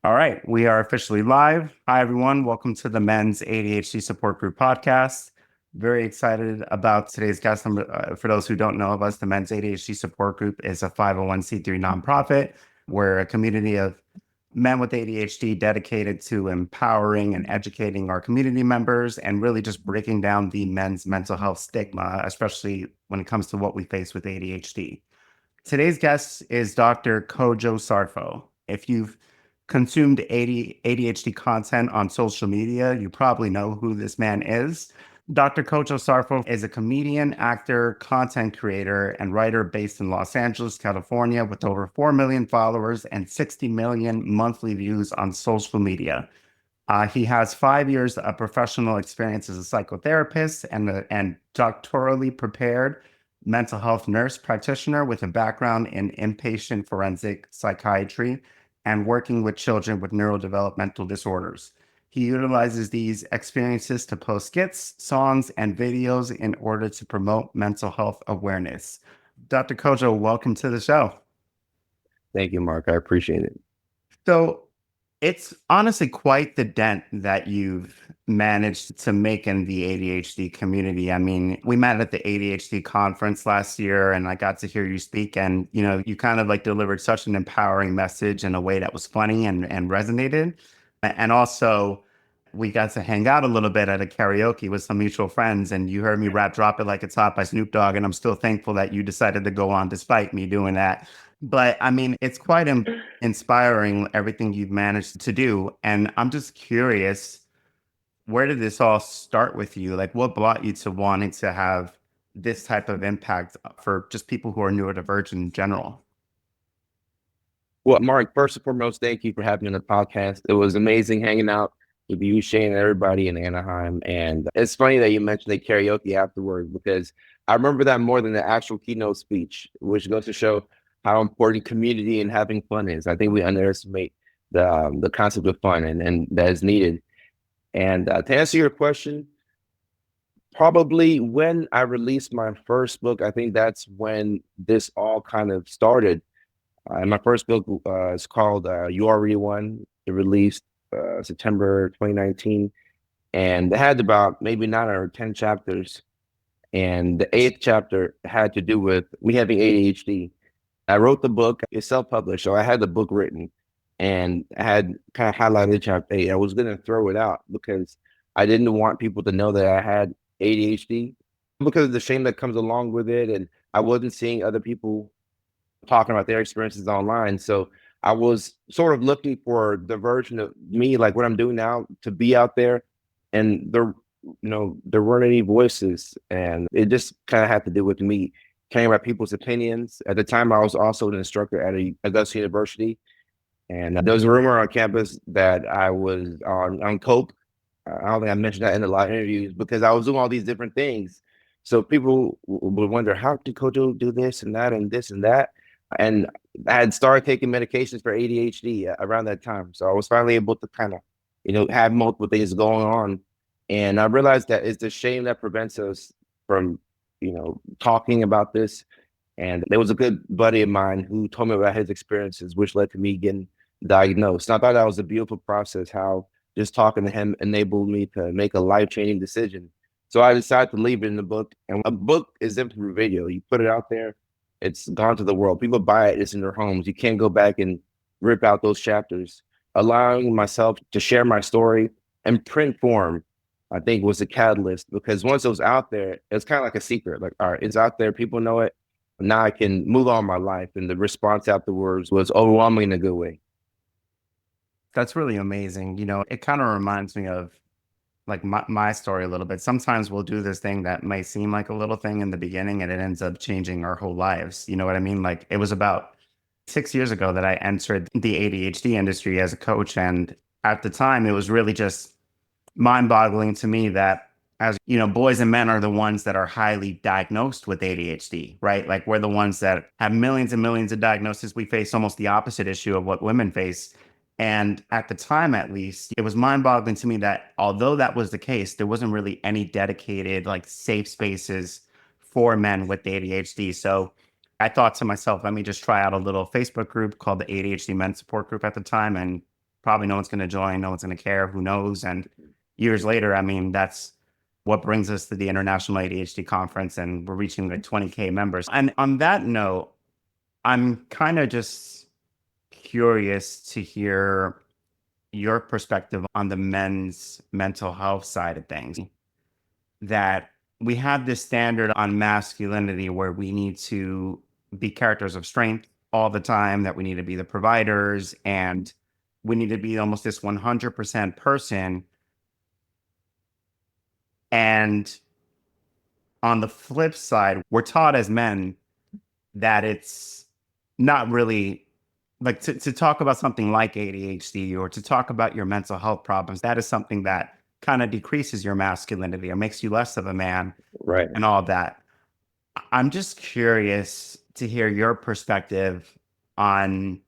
All right, we are officially live. Hi, everyone. Welcome to the Men's ADHD Support Group podcast. Very excited about today's guest. For those who don't know of us, the Men's ADHD Support Group is a 501c3 nonprofit. We're a community of men with ADHD dedicated to empowering and educating our community members and really just breaking down the men's mental health stigma, especially when it comes to what we face with ADHD. Today's guest is Dr. Kojo Sarfo. If you've consumed ADHD content on social media, you probably know who this man is. Dr. Kojo Sarfo is a comedian, actor, content creator, and writer based in Los Angeles, California, with over 4 million followers and 60 million monthly views on social media. He has 5 years of professional experience as a psychotherapist and doctorally prepared mental health nurse practitioner with a background in inpatient forensic psychiatry and working with children with neurodevelopmental disorders. He utilizes these experiences to post skits, songs, and videos in order to promote mental health awareness. Dr. Kojo, welcome to the show. Thank you, Mark. I appreciate it. So it's honestly quite the dent that you've managed to make in the ADHD community. I mean, we met at the ADHD conference last year and I got to hear you speak and, you kind of like delivered such an empowering message in a way that was funny and resonated. And also we got to hang out a little bit at a karaoke with some mutual friends and you heard me rap Drop It Like It's Hot by Snoop Dogg. And I'm still thankful that you decided to go on despite me doing that. But I mean, it's quite inspiring everything you've managed to do. And I'm just curious, where did this all start with you? Like, what brought you to wanting to have this type of impact for just people who are neurodivergent in general? Well, Mark, first and foremost, thank you for having me on the podcast. It was amazing hanging out with you, Shane, and everybody in Anaheim. And it's funny that you mentioned the karaoke afterward because I remember that more than the actual keynote speech, which goes to show how important community and having fun is. I think we underestimate the concept of fun and that is needed. And to answer your question, probably when I released my first book, I think that's when this all kind of started. And my first book is called You Already Won. It released September 2019. And it had about maybe 9 or 10 chapters. And the eighth chapter had to do with me having ADHD. I wrote the book, it's self-published. So I had the book written and I had kind of highlighted chapter 8. I was going to throw it out because I didn't want people to know that I had ADHD because of the shame that comes along with it. And I wasn't seeing other people talking about their experiences online. So I was sort of looking for the version of me, like what I'm doing now, to be out there. And there weren't any voices, and it just kind of had to do with me caring about people's opinions. At the time, I was also an instructor at Augusta University, and there was a rumor on campus that I was on coke. I don't think I mentioned that in a lot of interviews because I was doing all these different things. So people would wonder, how did Kojo do this and that and this and that? And I had started taking medications for ADHD around that time. So I was finally able to kind of, have multiple things going on. And I realized that it's the shame that prevents us from, talking about this. And there was a good buddy of mine who told me about his experiences, which led to me getting diagnosed. And I thought that was a beautiful process, how just talking to him enabled me to make a life-changing decision. So I decided to leave it in the book. And a book is simply through video. You put it out there, it's gone to the world. People buy it, it's in their homes. You can't go back and rip out those chapters. Allowing myself to share my story in print form, I think was a catalyst because once it was out there, it's kind of like a secret. Like, all right, it's out there, people know it. Now I can move on my life. And the response afterwards was overwhelming in a good way. That's really amazing. It kind of reminds me of like my story a little bit. Sometimes we'll do this thing that may seem like a little thing in the beginning and it ends up changing our whole lives. You know what I mean? Like it was about 6 years ago that I entered the ADHD industry as a coach. And at the time, it was really just mind boggling to me that, as you know, boys and men are the ones that are highly diagnosed with ADHD, right? Like we're the ones that have millions and millions of diagnoses. We face almost the opposite issue of what women face. And at the time, at least, it was mind boggling to me that although that was the case, there wasn't really any dedicated, like safe spaces for men with ADHD. So I thought to myself, let me just try out a little Facebook group called the ADHD Men Support Group at the time. And probably no one's going to join, no one's going to care, who knows? And years later, I mean, that's what brings us to the International ADHD Conference, and we're reaching like 20K members. And on that note, I'm kind of just curious to hear your perspective on the men's mental health side of things. That we have this standard on masculinity where we need to be characters of strength all the time, that we need to be the providers, and we need to be almost this 100% person. And on the flip side, we're taught as men that it's not really like to talk about something like ADHD or to talk about your mental health problems. That is something that kind of decreases your masculinity or makes you less of a man Right. and all of that. I'm just curious to hear your perspective on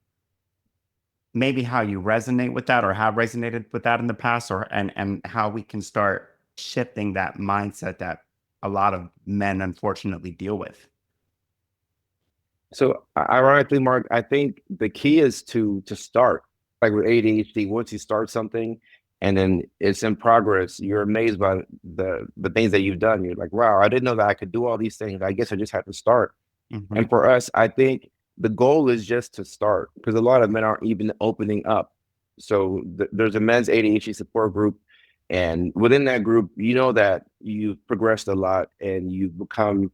maybe how you resonate with that or have resonated with that in the past, or and how we can start shifting that mindset that a lot of men unfortunately deal with. So ironically, Mark, I think the key is to start. Like with ADHD, once you start something and then it's in progress, you're amazed by the things that you've done. You're like, wow, I didn't know that I could do all these things. I guess I just had to start. Mhm. And for us, I think the goal is just to start, because a lot of men aren't even opening up. So there's a men's ADHD support group. And within that group, you know that you've progressed a lot and you've become,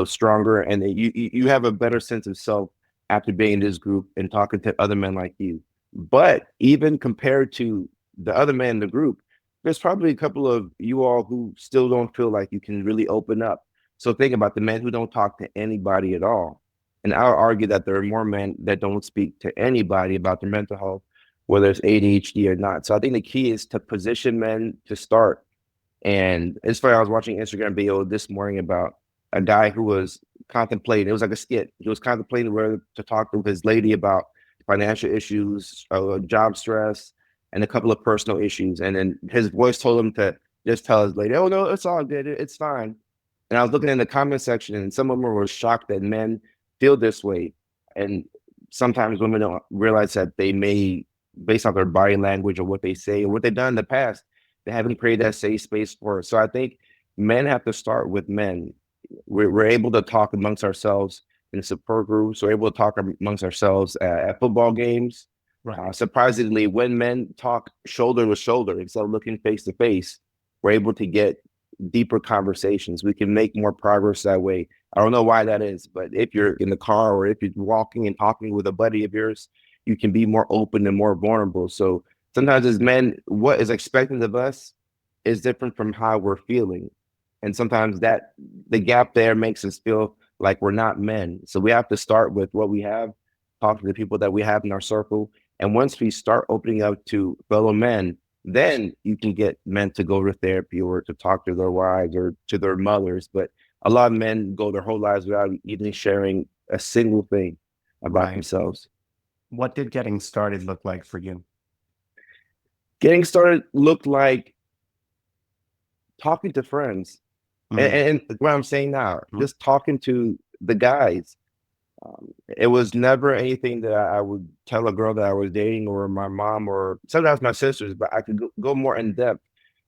stronger, and that you have a better sense of self after being in this group and talking to other men like you. But even compared to the other men in the group, there's probably a couple of you all who still don't feel like you can really open up. So think about the men who don't talk to anybody at all. And I'll argue that there are more men that don't speak to anybody about their mental health, whether it's ADHD or not. So I think the key is to position men to start. And it's funny, I was watching an Instagram video this morning about a guy who was contemplating, it was like a skit. He was contemplating whether to talk to his lady about financial issues, job stress, and a couple of personal issues. And then his voice told him to just tell his lady, oh, no, it's all good. It's fine. And I was looking in the comment section, and some of them were shocked that men feel this way. And sometimes women don't realize that they may, based on their body language or what they say or what they've done in the past, they haven't created that safe space for us. So I think men have to start with men. We're able to talk amongst ourselves in support groups. We're able to talk amongst ourselves at football games. Right. Surprisingly, when men talk shoulder to shoulder instead of looking face to face, we're able to get deeper conversations. We can make more progress that way. I don't know why that is, but if you're in the car or if you're walking and talking with a buddy of yours, you can be more open and more vulnerable. So sometimes as men, what is expected of us is different from how we're feeling. And sometimes that the gap there makes us feel like we're not men. So we have to start with what we have, talk to the people that we have in our circle. And once we start opening up to fellow men, then you can get men to go to therapy or to talk to their wives or to their mothers. But a lot of men go their whole lives without even sharing a single thing about Right. themselves. What did getting started look like for you? Getting started looked like talking to friends. Mm-hmm. And what I'm saying now, Mm-hmm. just talking to the guys. It was never anything that I would tell a girl that I was dating or my mom or sometimes my sisters, but I could go more in depth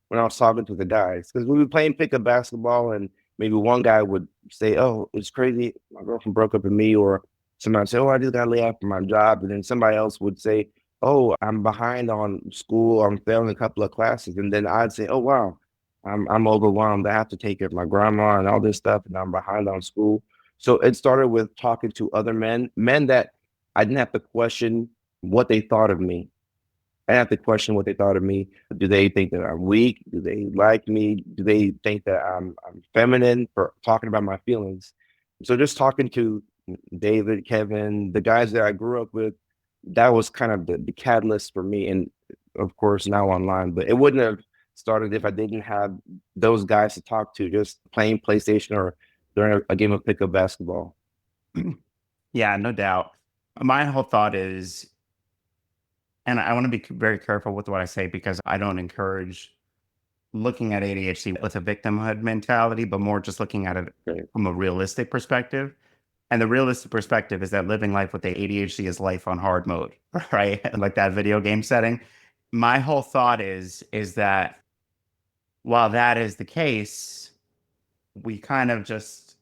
when I was talking to the guys. Because we were playing pickup basketball and maybe one guy would say, oh, it's crazy. My girlfriend broke up with me. Or somebody would say, oh, I just got laid off from my job. And then somebody else would say, oh, I'm behind on school. I'm failing a couple of classes. And then I'd say, oh, wow, I'm overwhelmed. I have to take care of my grandma and all this stuff. And I'm behind on school. So it started with talking to other men that I didn't have to question what they thought of me. I didn't have to question what they thought of me. Do they think that I'm weak? Do they like me? Do they think that I'm feminine for talking about my feelings? So just talking to David, Kevin, the guys that I grew up with, that was kind of the catalyst for me. And of course now online, but it wouldn't have started if I didn't have those guys to talk to, just playing PlayStation or during a game of pickup basketball. Yeah, no doubt. My whole thought is, and I want to be very careful with what I say because I don't encourage looking at ADHD with a victimhood mentality, but more just looking at it Right. from a realistic perspective. And the realistic perspective is that living life with the ADHD is life on hard mode, right? Like that video game setting. My whole thought is that while that is the case, we kind of just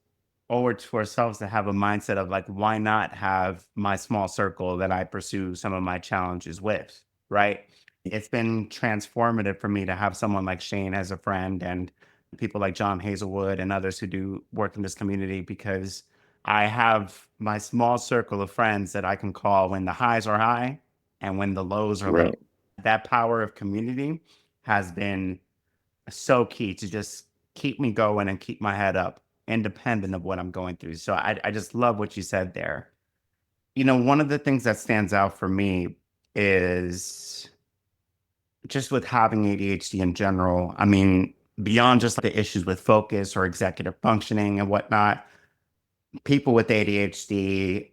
owe it to ourselves to have a mindset of like, why not have my small circle that I pursue some of my challenges with, right? It's been transformative for me to have someone like Shane as a friend and people like John Hazelwood and others who do work in this community, because I have my small circle of friends that I can call when the highs are high and when the lows are low. Right. That power of community has been so key to just keep me going and keep my head up, independent of what I'm going through. So I just love what you said there. You know, one of the things that stands out for me is just with having ADHD in general. I mean, beyond just the issues with focus or executive functioning and whatnot, people with ADHD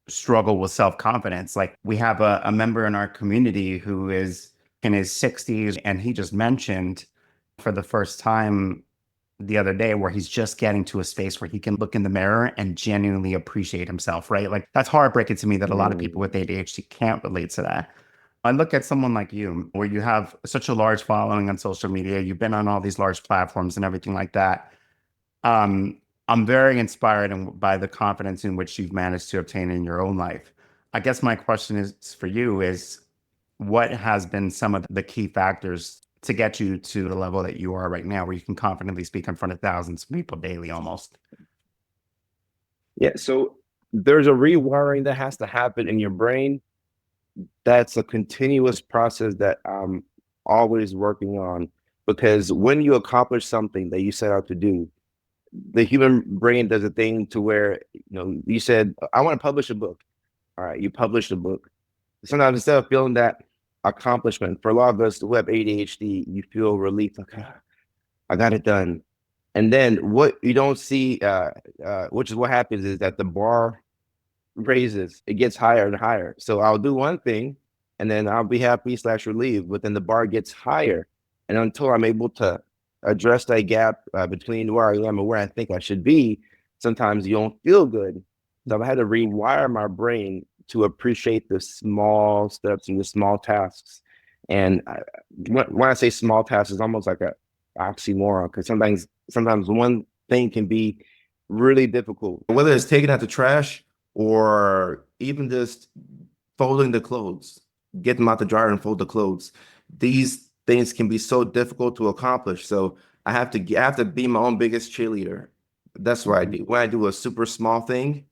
struggle with self-confidence. Like we have a member in our community who is in his 60s, and he just mentioned for the first time the other day where he's just getting to a space where he can look in the mirror and genuinely appreciate himself, right? Like that's heartbreaking to me that a lot of people with ADHD can't relate to that. I look at someone like you, where you have such a large following on social media, you've been on all these large platforms and everything like that. Um, I'm very inspired by the confidence in which you've managed to obtain in your own life. I guess my question is for you is, what has been some of the key factors to get you to the level that you are right now, where you can confidently speak in front of thousands of people daily almost? Yeah. So there's a rewiring that has to happen in your brain. That's a continuous process that I'm always working on, because when you accomplish something that you set out to do, the human brain does a thing to where, you said, I want to publish a book. All right, you published a book. Sometimes instead of feeling that accomplishment, for a lot of us who have ADHD, you feel relief, like, "Ah, I got it done." And then what you don't see, which is what happens, is that the bar raises, it gets higher and higher. So I'll do one thing and then I'll be happy slash relieved, but then the bar gets higher. And until I'm able to address that gap between where I am and where I think I should be, sometimes you don't feel good. So I've had to rewire my brain to appreciate the small steps and the small tasks. And when I say small tasks, it's almost like a oxymoron, because sometimes one thing can be really difficult. Whether it's taking out the trash or even just folding the clothes, get them out the dryer and fold the clothes. These things can be so difficult to accomplish. So I have to be my own biggest cheerleader. That's what I do. When I do a super small thing,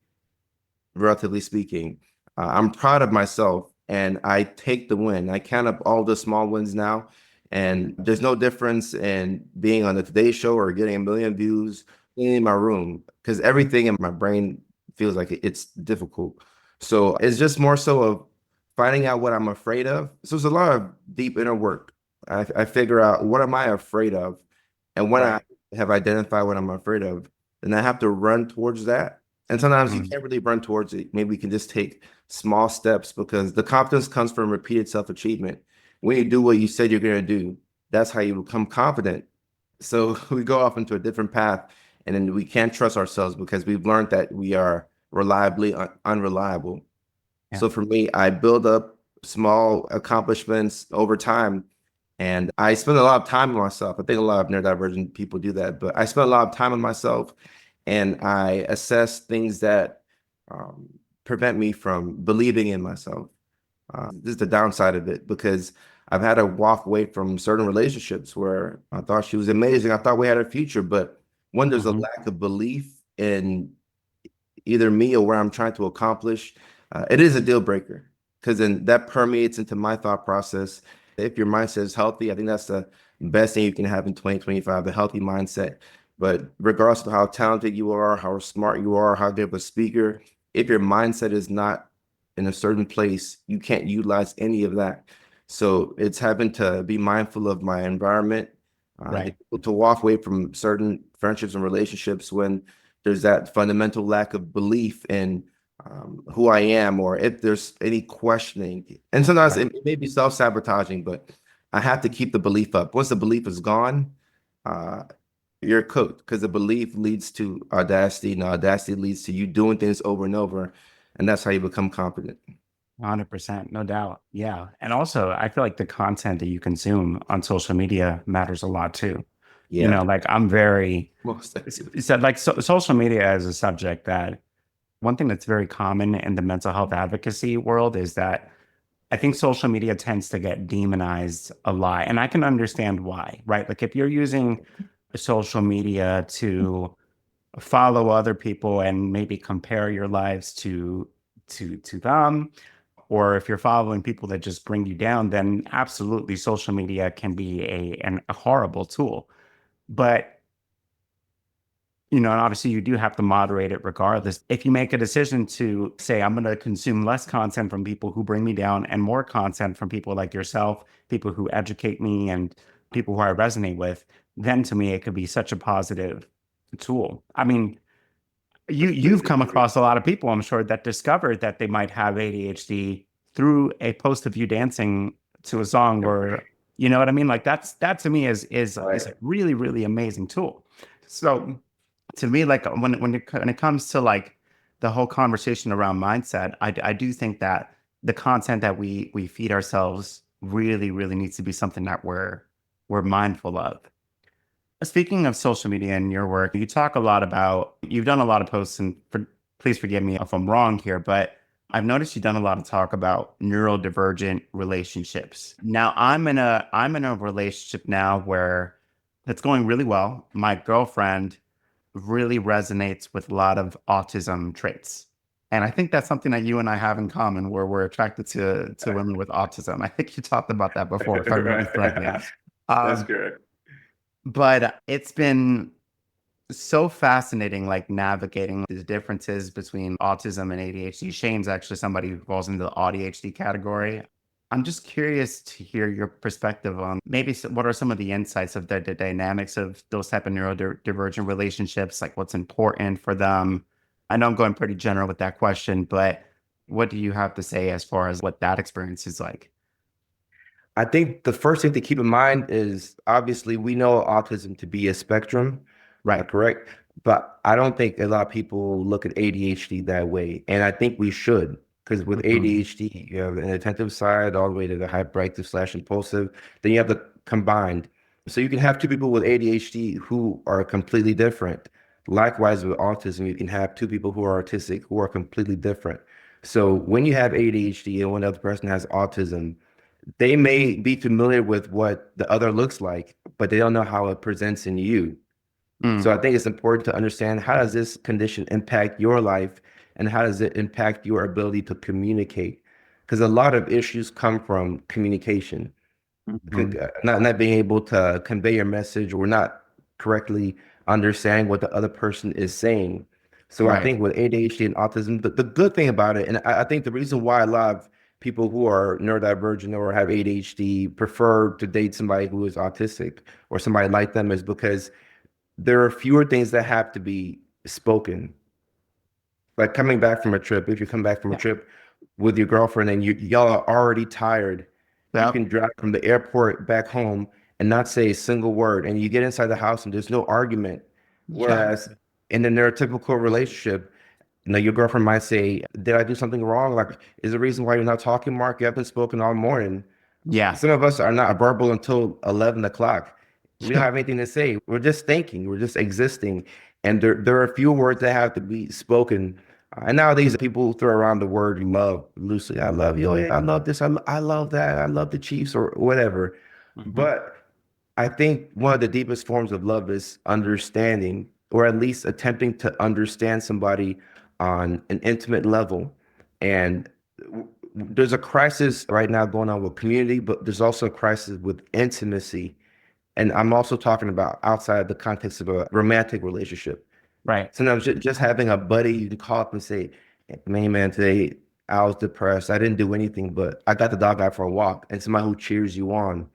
relatively speaking, I'm proud of myself and I take the win. I count up all the small wins now, and there's no difference in being on the Today Show or getting 1 million views in my room, because everything in my brain feels like it's difficult. So it's just more so of finding out what I'm afraid of. So it's a lot of deep inner work. I figure out, what am I afraid of? And when I have identified what I'm afraid of, then I have to run towards that. And sometimes you can't really run towards it. Maybe we can just take small steps, because the confidence comes from repeated self-achievement. When you do what you said you're going to do, that's how you become confident. So we go off into a different path, and then we can't trust ourselves because we've learned that we are reliably unreliable. Yeah. So for me, I build up small accomplishments over time, and I spend a lot of time on myself. I think a lot of neurodivergent people do that, but I spend a lot of time on myself, and I assess things that prevent me from believing in myself. This is the downside of it, because I've had to walk away from certain relationships where I thought she was amazing. I thought we had a future, but when there's a lack of belief in either me or where I'm trying to accomplish, it is a deal breaker, because then that permeates into my thought process. If your mindset is healthy, I think that's the best thing you can have in 2025, a healthy mindset. But regardless of how talented you are, how smart you are, how good of a speaker, if your mindset is not in a certain place, you can't utilize any of that. So it's having to be mindful of my environment, to walk away from certain friendships and relationships when there's that fundamental lack of belief in who I am, or if there's any questioning. And sometimes it may be self-sabotaging, but I have to keep the belief up. Once the belief is gone, you're cooked because the belief leads to audacity, and audacity leads to you doing things over and over, and that's how you become confident. 100%, no doubt. Yeah. And also, I feel like the content that you consume on social media matters a lot too. You Yeah, know, like I'm very, most so like social media is a subject that one thing that's very common in the mental health advocacy world is that I think social media tends to get demonized a lot. And I can understand why, right? Like if you're using social media to follow other people and maybe compare your lives to them, or if you're following people that just bring you down, then absolutely social media can be a horrible tool. But you know, and obviously you do have to moderate it regardless. If you make a decision to say, I'm going to consume less content from people who bring me down and more content from people like yourself, people who educate me and people who I resonate with, then to me, it could be such a positive tool. I mean, you've come across a lot of people, I'm sure, that discovered that they might have ADHD through a post of you dancing to a song, or you know what I mean? Like that to me is a really, really amazing tool. So to me, like when it comes to like the whole conversation around mindset, I do think that the content that we feed ourselves really, really needs to be something that we're mindful of. Speaking of social media and your work, you talk a lot about, you've done a lot of posts, and please forgive me if I'm wrong here, but I've noticed you've done a lot of talk about neurodivergent relationships. Now I'm in a relationship now where it's going really well. My girlfriend really resonates with a lot of autism traits. And I think that's something that you and I have in common, where we're attracted to women with autism. I think you talked about that before, if I remember correctly. That's Um, good. but it's been so fascinating, like navigating the differences between autism and ADHD. Shane's actually somebody who falls into the ADHD category. I'm just curious to hear your perspective on maybe what are some of the insights of the dynamics of those type of neurodivergent relationships, like what's important for them. I know I'm going pretty general with that question, but what do you have to say as far as what that experience is like? I think the first thing to keep in mind is obviously we know autism to be a spectrum, Right. correct? But I don't think a lot of people look at ADHD that way. And I think we should, because with Mhm. ADHD, you have an attentive side all the way to the hyperactive slash impulsive. Then you have the combined. So you can have two people with ADHD who are completely different. Likewise, with autism, you can have two people who are autistic who are completely different. So when you have ADHD and one other person has autism, they may be familiar with what the other looks like, but they don't know how it presents in you. So Mm. I think it's important to understand, how does this condition impact your life, and how does it impact your ability to communicate? Because a lot of issues come from communication, Mhm. not being able to convey your message, or not correctly understanding what the other person is saying. So I Right. think with ADHD and autism, the good thing about it, and I think the reason why a lot of people who are neurodivergent or have ADHD prefer to date somebody who is autistic or somebody like them, is because there are fewer things that have to be spoken. Like coming back from a trip, if you come back from a Yeah. trip with your girlfriend and y'all are already tired, you Yep. can drive from the airport back home and not say a single word, and you get inside the house and there's no argument. Yeah. Whereas in a neurotypical relationship, your girlfriend might say, "Did I do something wrong? Like, is the reason why you're not talking, Mark? You haven't spoken all morning." Yeah. Some of us are not verbal until 11 o'clock. We don't have anything to say. We're just thinking. We're just existing. And there are a few words that have to be spoken. And nowadays, people throw around the word love loosely. I love you. Oh, yeah, I love this. I love that. I love the Chiefs or whatever. Mhm. But I think one of the deepest forms of love is understanding, or at least attempting to understand somebody on an intimate level. And there's a crisis right now going on with community, but there's also a crisis with intimacy. And I'm also talking about outside the context of a romantic relationship. Right. Sometimes just having a buddy you can call up and say, man, today I was depressed. I didn't do anything, but I got the dog out for a walk, and somebody who cheers you on.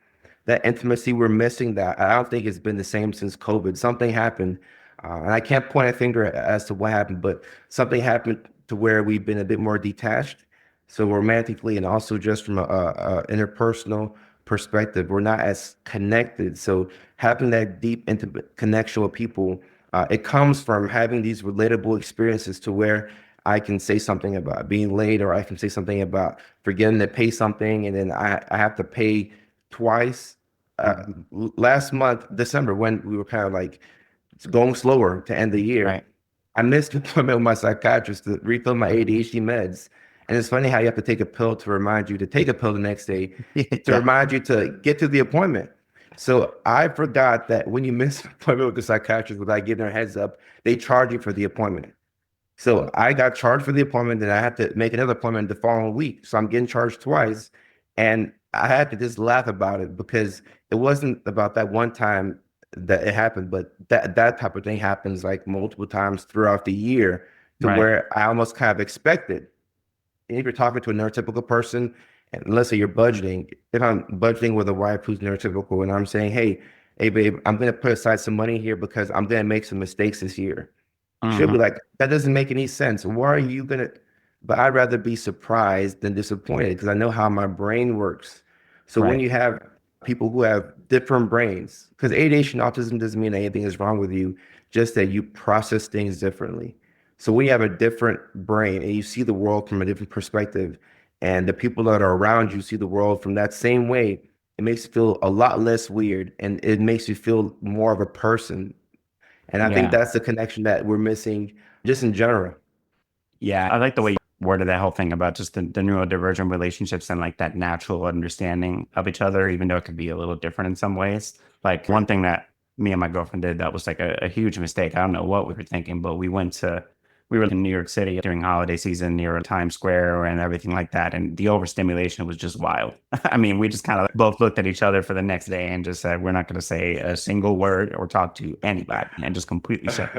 That intimacy, we're missing that. I don't think it's been the same since COVID. Something happened, and I can't point a finger as to what happened, but something happened to where we've been a bit more detached. So romantically, and also just from a interpersonal perspective. We're not as connected. So having that deep intimate connection with people, it comes from having these relatable experiences to where I can say something about being late, or I can say something about forgetting to pay something, and then I have to pay twice. Last month, December, when we were kind of like going slower to end the year, Right. I missed an appointment with my psychiatrist to refill my ADHD meds. And it's funny how you have to take a pill to remind you to take a pill the next day to Yeah. remind you to get to the appointment. So I forgot that when you miss an appointment with the psychiatrist without giving her a heads up, they charge you for the appointment. So I got charged for the appointment, and I had to make another appointment the following week. So I'm getting charged twice. And I had to just laugh about it because it wasn't about that one time that it happened, but that type of thing happens like multiple times throughout the year to Right. where I almost kind of expected. And if you're talking to a neurotypical person, and let's say you're budgeting, if I'm budgeting with a wife who's neurotypical and I'm saying, hey, babe, I'm going to put aside some money here because I'm going to make some mistakes this year. She'll be Mhm. like, that doesn't make any sense. Why are you gonna? But I'd rather be surprised than disappointed because I know how my brain works. So when Right. you have people who have different brains, because ADHD and autism doesn't mean anything is wrong with you, just that you process things differently. So when you have a different brain and you see the world from a different perspective, and the people that are around you see the world from that same way, it makes you feel a lot less weird, and it makes you feel more of a person. And I think Yeah. that's the connection that we're missing just in general. Yeah. I like the way you worded that whole thing about just the neurodivergent relationships and like that natural understanding of each other, even though it could be a little different in some ways. Like one thing that me and my girlfriend did that was like a huge mistake. I don't know what we were thinking, but we were in New York City during holiday season near Times Square and everything like that. And the overstimulation was just wild. I mean, we just kind of both looked at each other for the next day and just said, we're not going to say a single word or talk to anybody, and just completely shut.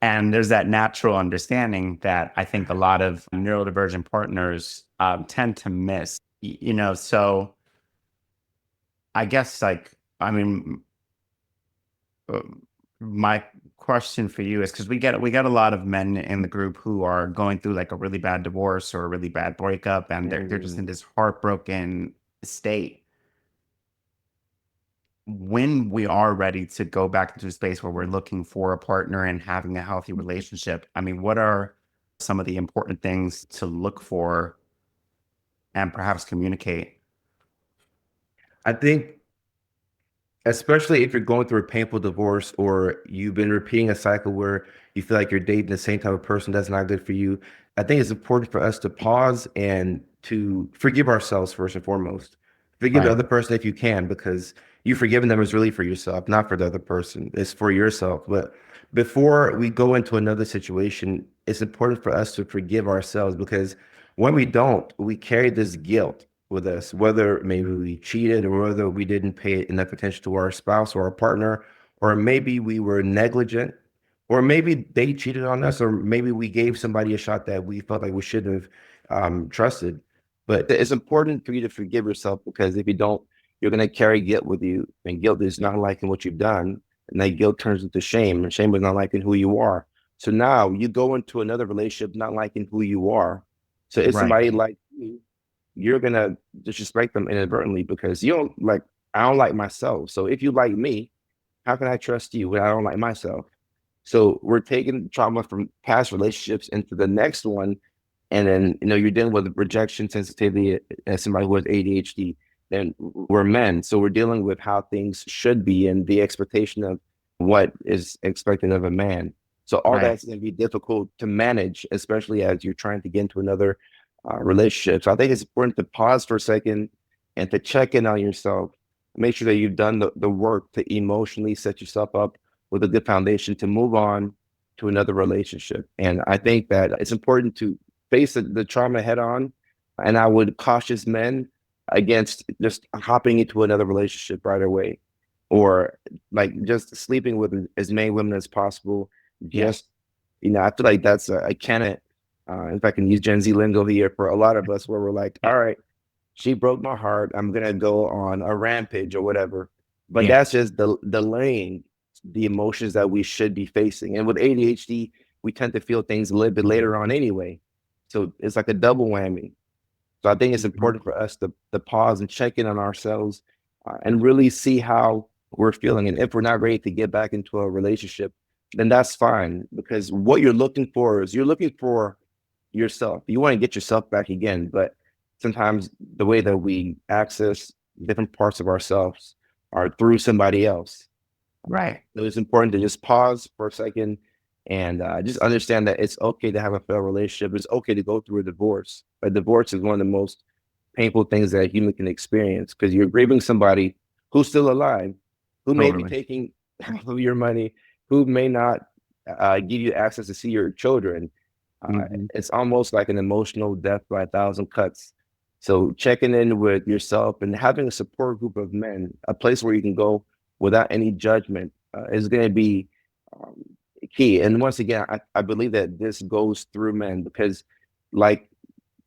And there's that natural understanding that I think a lot of neurodivergent partners tend to miss, so I guess I mean, uh, my question for you is because we get a lot of men in the group who are going through like a really bad divorce or a really bad breakup, and they're just in this heartbroken state. When we are ready to go back into a space where we're looking for a partner and having a healthy relationship, I mean, what are some of the important things to look for and perhaps communicate? I think, especially if you're going through a painful divorce or you've been repeating a cycle where you feel like you're dating the same type of person that's not good for you, I think it's important for us to pause and to forgive ourselves first and foremost. Forgive the Right. other person if you can, because you forgiving them is really for yourself, not for the other person. It's for yourself. But before we go into another situation, it's important for us to forgive ourselves, because when we don't, we carry this guilt with us, whether maybe we cheated or whether we didn't pay enough attention to our spouse or our partner, or maybe we were negligent, or maybe they cheated on us, or maybe we gave somebody a shot that we felt like we shouldn't have trusted. But it's important for you to forgive yourself, because if you don't, you're going to carry guilt with you, and guilt is not liking what you've done, and that guilt turns into shame, and shame is not liking who you are. So now you go into another relationship not liking who you are. So if Right. somebody like you, you're gonna disrespect them inadvertently because you don't like, I don't like myself. So if you like me, how can I trust you when I don't like myself? So we're taking trauma from past relationships into the next one. And then, you're dealing with rejection sensitivity as somebody who has ADHD. Then we're men. So we're dealing with how things should be and the expectation of what is expected of a man. So all Right. that's going to be difficult to manage, especially as you're trying to get into another relationship. So I think it's important to pause for a second and to check in on yourself. Make sure that you've done the work to emotionally set yourself up with a good foundation to move on to another relationship. And I think that it's important to face the trauma head on. And I would cautious men against just hopping into another relationship right away, or like just sleeping with as many women as possible. Yeah. Just, I feel like that's a canon. If I can use Gen Z lingo here, for a lot of us, where we're like, all right, she broke my heart, I'm gonna go on a rampage or whatever. But Yeah. that's just delaying the emotions that we should be facing. And with ADHD, we tend to feel things a little bit later on anyway. So it's like a double whammy. So I think it's Mhm. important for us to pause and check in on ourselves and really see how we're feeling. And if we're not ready to get back into a relationship, then that's fine, because what you're looking for is you're looking for yourself. You want to get yourself back again, but sometimes the way that we access different parts of ourselves are through somebody else. Right. So it's important to just pause for a second and just understand that it's okay to have a failed relationship. It's okay to go through a divorce. A divorce is one of the most painful things that a human can experience, because you're grieving somebody who's still alive, who may be Totally. taking half of your money, who may not give you access to see your children. Mhm. It's almost like an emotional death by a thousand cuts. So checking in with yourself and having a support group of men, a place where you can go without any judgment, is going to be um, key. And once again, I believe that this goes through men, because like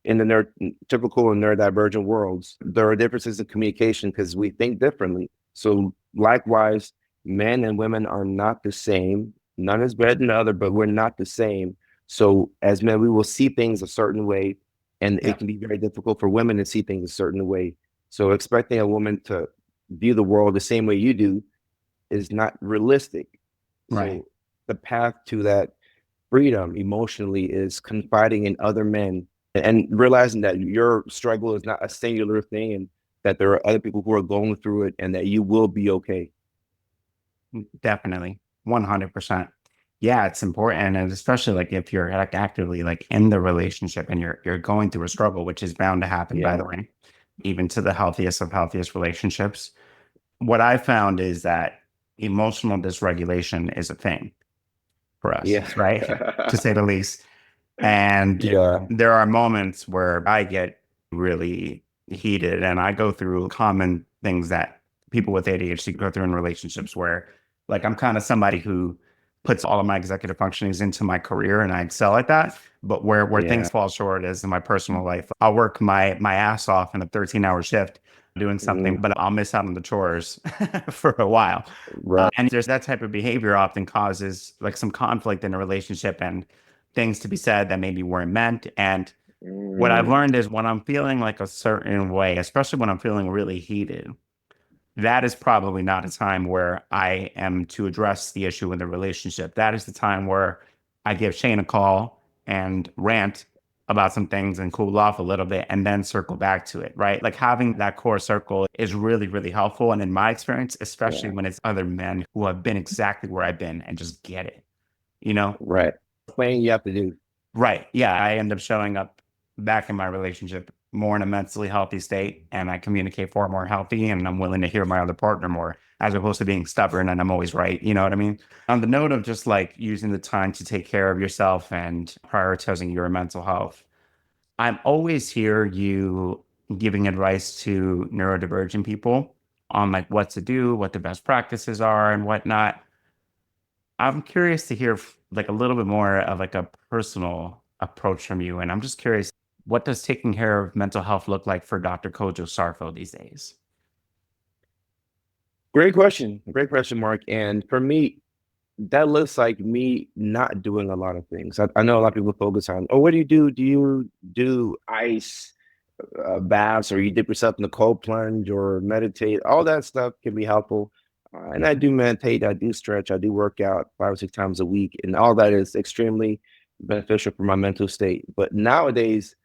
in the typical and neurodivergent worlds, there are differences in communication because we think differently. So likewise, men and women are not the same. None is better than the other, but we're not the same. So as men, we will see things a certain way, and Yeah. it can be very difficult for women to see things a certain way. So expecting a woman to view the world the same way you do is not realistic. Right. So the path to that freedom emotionally is confiding in other men and realizing that your struggle is not a singular thing, and that there are other people who are going through it, and that you will be okay. Definitely. 100%. Yeah, it's important. And especially like if you're like actively like in the relationship and you're going through a struggle, which is bound to happen, by the Yeah. way, even to the healthiest of healthiest relationships. What I found is that emotional dysregulation is a thing for us, Yeah. right? To say the least. And Yeah. there are moments where I get really heated and I go through common things that people with ADHD go through in relationships where, like, I'm kind of somebody who puts all of my executive functionings into my career and I excel at that. But where Yeah. things fall short is in my personal life. I'll work my ass off in a 13-hour shift doing something, Mhm. but I'll miss out on the chores for a while. Right. And there's that type of behavior often causes like some conflict in a relationship and things to be said that maybe weren't meant. And what I've Mm. learned is when I'm feeling like a certain way, especially when I'm feeling really heated, that is probably not a time where I am to address the issue in the relationship. That is the time where I give Shane a call and rant about some things and cool off a little bit and then circle back to it, right? Like having that core circle is really, really helpful. And in my experience, especially Yeah. when it's other men who have been exactly where I've been and just get it, you know? Right. Playing you have to do. Right. Yeah. I end up showing up back in my relationship more in a mentally healthy state and I communicate far more healthy and I'm willing to hear my other partner more as opposed to being stubborn and I'm always right. You know what I mean? On the note of just like using the time to take care of yourself and prioritizing your mental health, I'm always hear you giving advice to neurodivergent people on like what to do, what the best practices are and whatnot. I'm curious to hear like a little bit more of like a personal approach from you. And I'm just curious, what does taking care of mental health look like for Dr. Kojo Sarfo these days? Great question. Great question, Mark. And for me, that looks like me not doing a lot of things. I know a lot of people focus on, oh, what do you do? Do you do ice baths, or you dip yourself in the cold plunge, or meditate? All that stuff can be helpful. And I do meditate, I do stretch, I do work out 5 or 6 times a week, and all that is extremely beneficial for my mental state. But nowadays,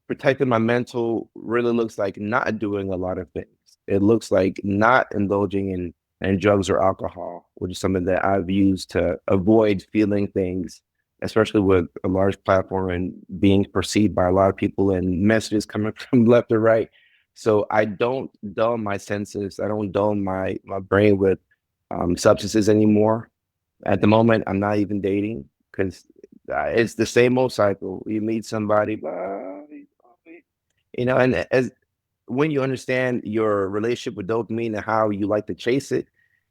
protecting my mental really looks like not doing a lot of things. It looks like not indulging in drugs or alcohol, which is something that I've used to avoid feeling things, especially with a large platform and being perceived by a lot of people and messages coming from left or right. So I don't dull my senses. I don't dull my brain with substances anymore. At the moment, I'm not even dating, because it's the same old cycle. You meet somebody, and as when you understand your relationship with dopamine and how you like to chase it,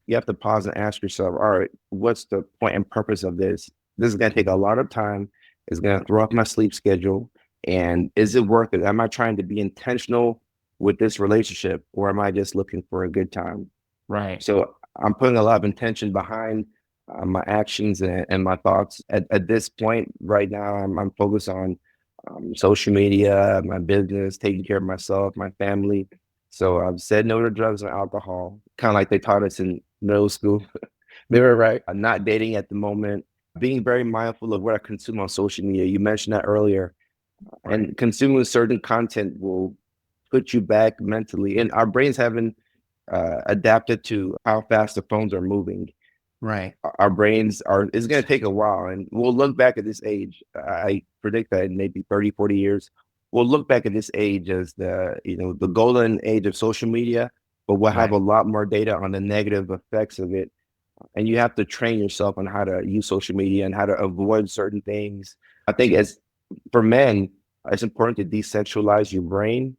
you have to pause and ask yourself, all right, what's the point and purpose of this? This is going to take a lot of time. It's going to throw off my sleep schedule. And is it worth it? Am I trying to be intentional with this relationship, or am I just looking for a good time? Right. So I'm putting a lot of intention behind my actions and my thoughts. At this point, right now, I'm focused on social media, my business, taking care of myself, my family. So I've said no to drugs and alcohol, kind of like they taught us in middle school. They were right. I'm not dating at the moment, being very mindful of what I consume on social media. You mentioned that earlier. And consuming certain content will put you back mentally. And our brains haven't adapted to how fast the phones are moving. Right. Our brains are, it's going to take a while. And we'll look back at this age. I predict that in maybe 30, 40 years, we'll look back at this age as the golden age of social media, but we'll have a lot more data on the negative effects of it. And you have to train yourself on how to use social media and how to avoid certain things. I think for men, it's important to decentralize your brain,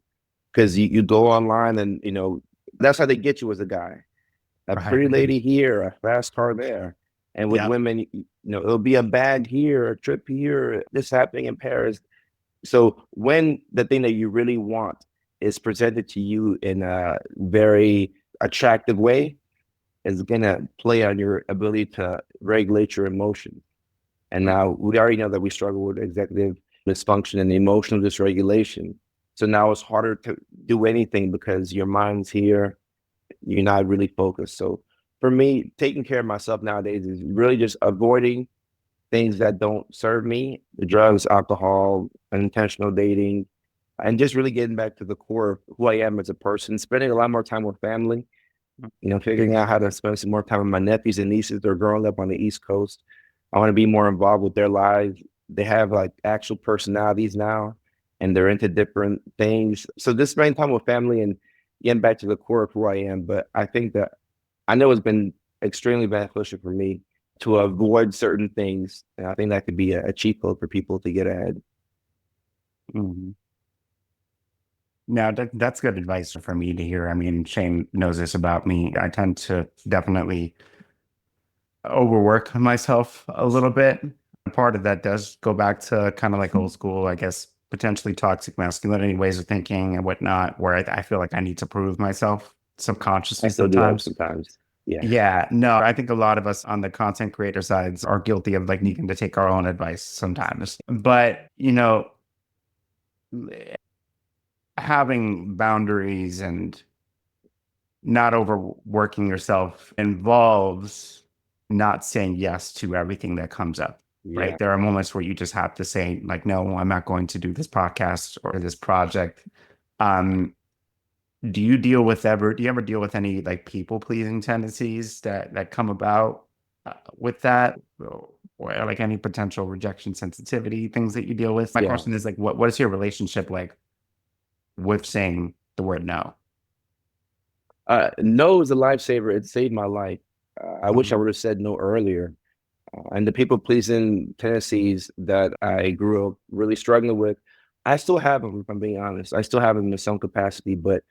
because you go online and that's how they get you as a guy. A pretty lady here, a fast car there. And with women, it'll be a bag here, a trip here, this happening in Paris. So when the thing that you really want is presented to you in a very attractive way, is going to play on your ability to regulate your emotions. And now we already know that we struggle with executive dysfunction and emotional dysregulation. So now it's harder to do anything because your mind's here, you're not really focused. So for me, taking care of myself nowadays is really just avoiding things that don't serve me, the drugs, alcohol, unintentional dating, and just really getting back to the core of who I am as a person, spending a lot more time with family, figuring out how to spend some more time with my nephews and nieces. They're growing up on the East Coast. I want to be more involved with their lives. They have like actual personalities now, and they're into different things. So just spending time with family and getting back to the core of who I am. But I think that I know it's been extremely beneficial for me to avoid certain things. And I think that could be a cheat code for people to get ahead. Mm-hmm. Now, that's good advice for me to hear. I mean, Shane knows this about me. I tend to definitely overwork myself a little bit. Part of that does go back to kind of like old school, I guess, potentially toxic masculinity ways of thinking and whatnot, where I feel like I need to prove myself subconsciously I still do that sometimes. sometimes. Yeah. Yeah, no, I think a lot of us on the content creator sides are guilty of like needing to take our own advice sometimes. But, having boundaries and not overworking yourself involves not saying yes to everything that comes up, right? There are moments where you just have to say like, no, I'm not going to do this podcast or this project. Do you ever deal with any like people pleasing tendencies that come about with that, or like any potential rejection sensitivity things that you deal with? My question is like, what is your relationship like with saying the word no? No is a lifesaver. It saved my life. I wish I would have said no earlier. And the people pleasing tendencies that I grew up really struggling with, I still have them, if I'm being honest. I still have them in some capacity, but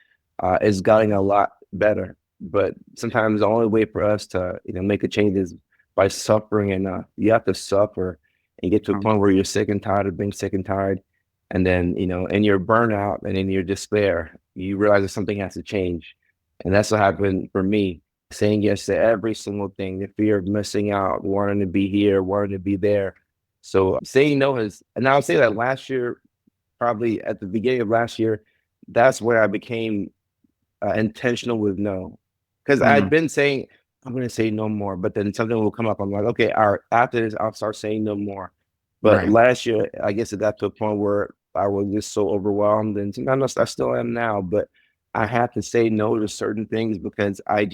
it's gotten a lot better. But sometimes the only way for us to make a change is by suffering, and you have to suffer and get to a point where you're sick and tired of being sick and tired. And then, in your burnout and in your despair, you realize that something has to change. And that's what happened for me. Saying yes to every single thing, the fear of missing out, wanting to be here, wanting to be there. So saying no and I'll say that last year, probably at the beginning of last year, that's where I became intentional with no. Because I'd been saying, I'm going to say no more, but then something will come up. I'm like, okay, all right, after this, I'll start saying no more. But last year, I guess it got to a point where I was just so overwhelmed, and sometimes I still am now, but I have to say no to certain things because I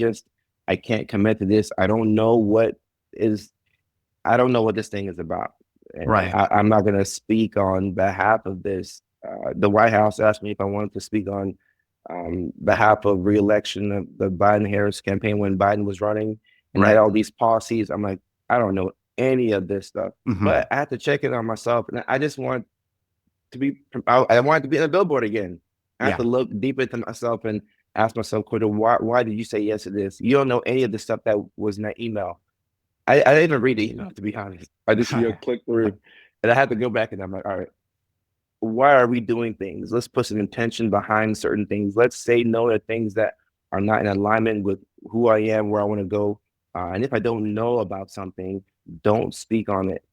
can't commit to this. I don't know what this thing is about. And I'm not going to speak on behalf of this. The White House asked me if I wanted to speak on behalf of re-election of the Biden-Harris campaign when Biden was running and had all these policies. I'm like, I don't know any of this stuff, but I have to check it on myself. And I just want I wanted to be in a billboard again. I have to look deep into myself and ask myself, Kojo, why did you say yes to this? You don't know any of the stuff that was in that email. I didn't even read the email, to be honest. I just clicked through, and I had to go back and I'm like, all right, why are we doing things? Let's put some intention behind certain things. Let's say no to things that are not in alignment with who I am, where I want to go. And if I don't know about something, don't speak on it.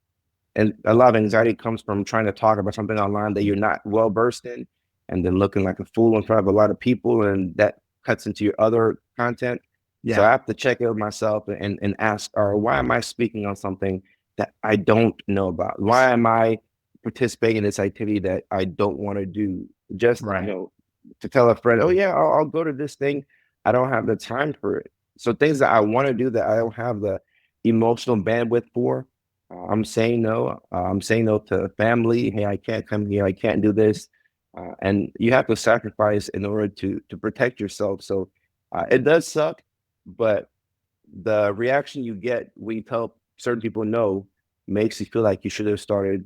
And a lot of anxiety comes from trying to talk about something online that you're not well versed in, and then looking like a fool in front of a lot of people, and that cuts into your other content. So I have to check it with myself and ask, or why am I speaking on something that I don't know about? Why am I participating in this activity that I don't want to do? Just, Right. to tell a friend, oh yeah, I'll go to this thing. I don't have the time for it. So things that I want to do that I don't have the emotional bandwidth for, I'm saying no. I'm saying no to family. Hey, I can't come here. I can't do this. And you have to sacrifice in order to protect yourself. So it does suck, but the reaction you get when you tell certain people no makes you feel like you should have started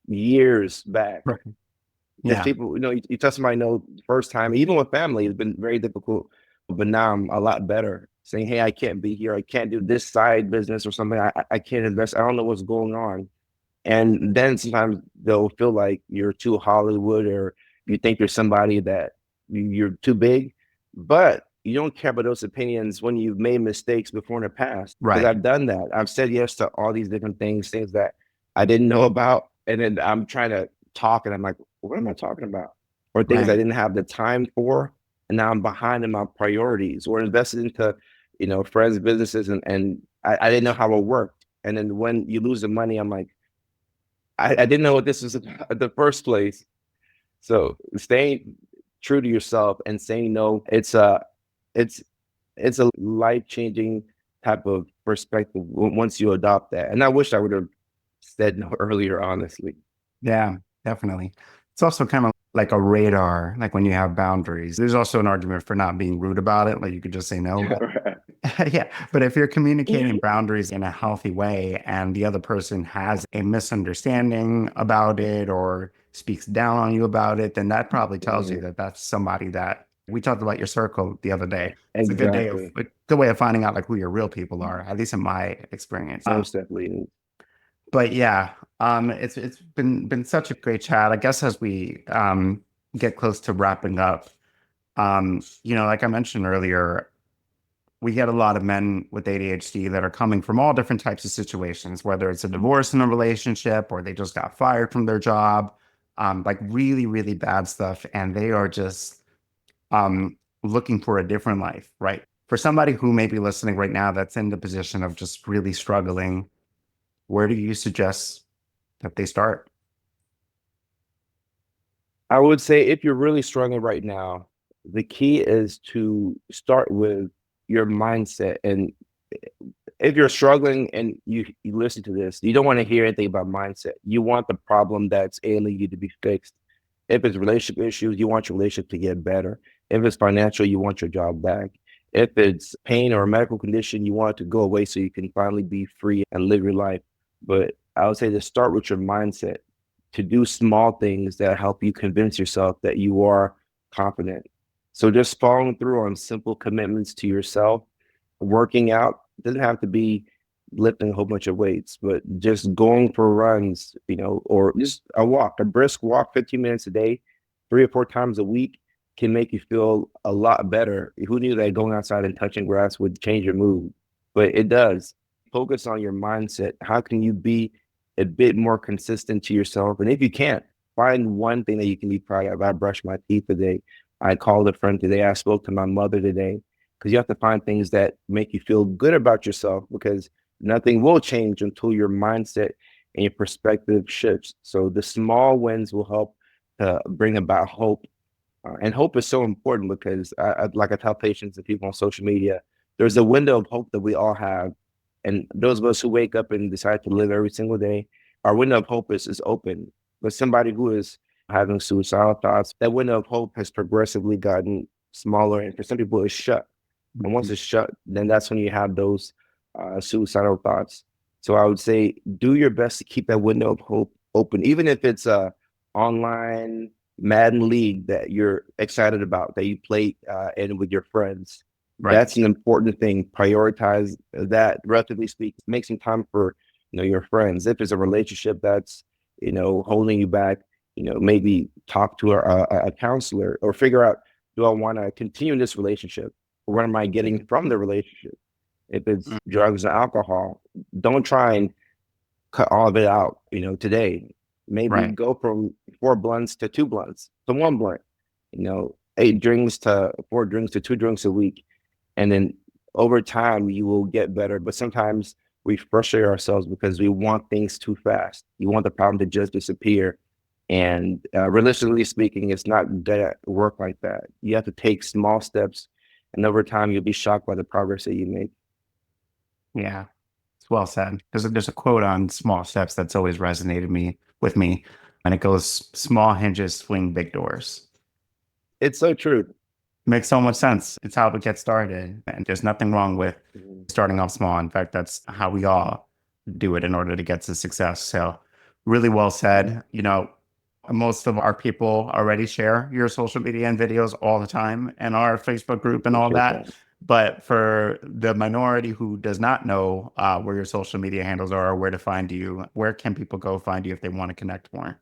years back. Right. Because Yeah. people, you tell somebody no the first time, even with family, it's been very difficult. But now I'm a lot better saying, hey, I can't be here. I can't do this side business or something. I can't invest. I don't know what's going on. And then sometimes they'll feel like you're too Hollywood, or you think you're somebody that you're too big, but you don't care about those opinions when you've made mistakes before in the past. Because Right. I've done that. I've said yes to all these different things that I didn't know about. And then I'm trying to talk and I'm like, what am I talking about? Or things I Right. didn't have the time for. And now I'm behind in my priorities, or invested into, friends' businesses, and I didn't know how it worked. And then when you lose the money, I'm like, I didn't know what this was in the first place. So staying true to yourself and saying no, it's it's a life-changing type of perspective once you adopt that. And I wish I would have said no earlier, honestly. Yeah, definitely. It's also kind of like a radar, like when you have boundaries. There's also an argument for not being rude about it. Like you could just say no, but yeah. But if you're communicating boundaries in a healthy way and the other person has a misunderstanding about it or speaks down on you about it, then that probably tells you that that's somebody that we talked about your circle the other day. It's Exactly. a good way of finding out like who your real people are, at least in my experience. Most definitely. But yeah, it's been such a great chat. I guess as we get close to wrapping up, like I mentioned earlier, we get a lot of men with ADHD that are coming from all different types of situations, whether it's a divorce in a relationship or they just got fired from their job, like really, really bad stuff, and they are just looking for a different life, right? For somebody who may be listening right now that's in the position of just really struggling, where do you suggest that they start? I would say if you're really struggling right now, the key is to start with your mindset. And if you're struggling and you listen to this, you don't want to hear anything about mindset. You want the problem that's ailing you to be fixed. If it's relationship issues, you want your relationship to get better. If it's financial, you want your job back. If it's pain or a medical condition, you want it to go away so you can finally be free and live your life. But I would say to start with your mindset, to do small things that help you convince yourself that you are confident. So just following through on simple commitments to yourself, working out doesn't have to be lifting a whole bunch of weights, but just going for runs, or just a brisk walk, 15 minutes a day, 3 or 4 times a week can make you feel a lot better. Who knew that going outside and touching grass would change your mood? But it does. Focus on your mindset. How can you be a bit more consistent to yourself? And if you can't, find one thing that you can be proud of. I brushed my teeth today. I called a friend today. I spoke to my mother today. Because you have to find things that make you feel good about yourself, because nothing will change until your mindset and your perspective shifts. So the small wins will help to bring about hope. And hope is so important because like I tell patients and people on social media, there's a window of hope that we all have. And those of us who wake up and decide to live every single day, our window of hope is open. But somebody who is having suicidal thoughts, that window of hope has progressively gotten smaller. And for some people, it's shut. And once it's shut, then that's when you have those suicidal thoughts. So I would say do your best to keep that window of hope open, even if it's a online Madden league that you're excited about, that you play in with your friends. Right. That's an important thing. Prioritize that. Relatively speaking, make some time for your friends. If it's a relationship that's holding you back, maybe talk to a counselor or figure out, do I want to continue this relationship? What am I getting from the relationship? If it's drugs and alcohol, don't try and cut all of it out, today. Maybe Right. go from 4 blunts to 2 blunts to 1 blunt, 4 drinks to 2 drinks a week. And then over time, you will get better. But sometimes we frustrate ourselves because we want things too fast. You want the problem to just disappear. And realistically speaking, it's not gonna work like that. You have to take small steps, and over time, you'll be shocked by the progress that you make. Yeah. It's well said. There's a quote on small steps that's always resonated with me. And it goes, small hinges swing big doors. It's so true. Makes so much sense. It's how it gets started. And there's nothing wrong with Mhm. starting off small. In fact, that's how we all do it in order to get to success. So really well said. Most of our people already share your social media and videos all the time and our Facebook group and all Appreciate that. that. But for the minority who does not know where your social media handles are or where to find you, where can people go find you if they want to connect more?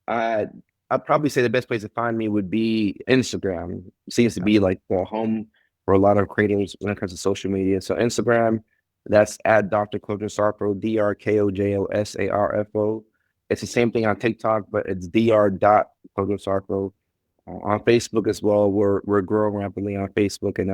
Uh, I'd probably say the best place to find me would be Instagram. Seems to be like the home for a lot of creators when it comes to social media. So Instagram, that's at Dr. Kojo Sarfo, DrKojosarfo. It's the same thing on TikTok, but it's dr.Kojo Sarfo. On Facebook as well, we're growing rapidly on Facebook, and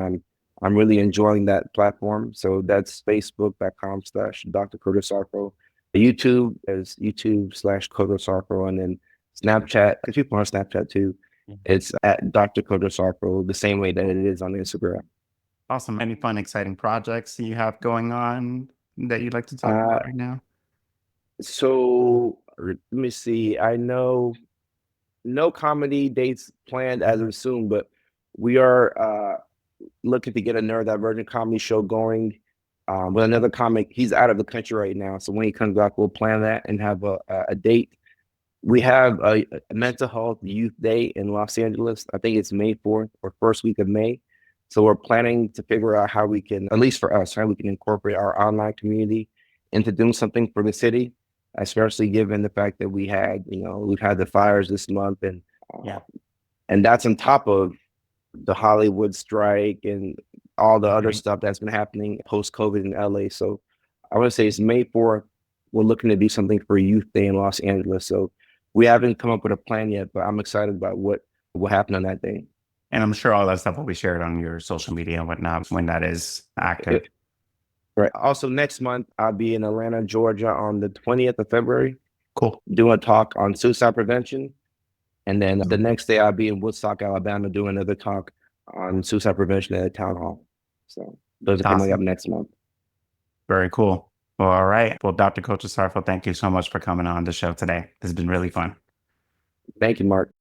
I'm really enjoying that platform. So that's facebook.com/Dr. Kojo Sarfo. YouTube is YouTube/Kojo Sarfo, and then Snapchat, because people on Snapchat too. It's at Dr. Kojo Sarfo, the same way that it is on Instagram. Awesome. Any fun, exciting projects you have going on that you'd like to talk Uh, about right now? so let me see. I know no comedy dates planned as of soon, but we are looking to get a neurodivergent comedy show going with another comic. He's out of the country right now, so when he comes back, we'll plan that and have a date. We have a mental health youth day in Los Angeles. I think it's May 4th or first week of May. So we're planning to figure out how we can, at least for us, how we can incorporate our online community into doing something for the city, especially given the fact that we've had the fires this month, Yeah. and that's on top of the Hollywood strike and all the other Right. stuff that's been happening post-COVID in LA. So I would say it's May 4th. We're looking to do something for Youth Day in Los Angeles. So we haven't come up with a plan yet, but I'm excited about what will happen on that day. And I'm sure all that stuff will be shared on your social media and whatnot when that is active. Right. Also, next month, I'll be in Atlanta, Georgia on the 20th of February Cool. doing a talk on suicide prevention. And then the next day, I'll be in Woodstock, Alabama doing another talk on suicide prevention at a town hall. So those are coming up Awesome. next month. Very cool. Well, all right. Well, Dr. Kojo Sarfo, thank you so much for coming on the show today. This has been really fun. Thank you, Mark.